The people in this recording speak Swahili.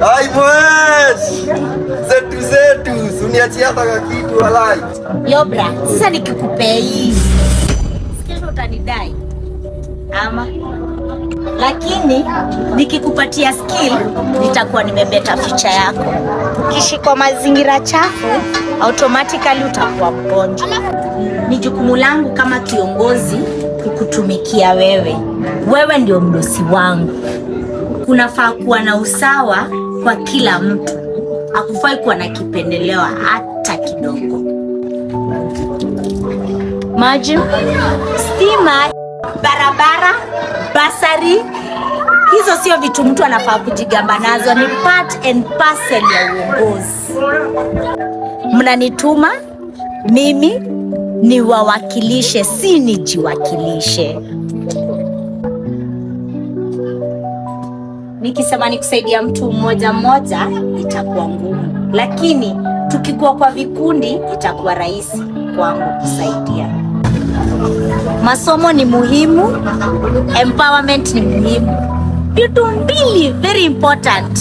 Ai boys! Zetu uniachia hata kitu walai. Yo bra, sasa nikikupea hii skills utanidai ama, lakini nikikupatia skill nitakuwa nimebeta future yako. Kishi kwa mazingira chafu automatically utakuwa mgonjwa. Ni jukumu langu kama kiongozi kukutumikia wewe. Wewe ndio mdosi wangu. Kunafaa kuwa na usawa kwa kila mtu. Hakufai kuwa na kipendeleo hata kidogo. Maji, stima, barabara, basari, hizo sio vitu mtu anafaa kujigamba nazo, ni part and parcel ya uongozi. Mnanituma mimi niwawakilishe, si nijiwakilishe. Nikisema nikusaidia mtu mmoja mmoja itakuwa ngumu, lakini tukikuwa kwa vikundi itakuwa rahisi kwangu kusaidia. Masomo ni muhimu, empowerment ni muhimu. Vitu mbili very important.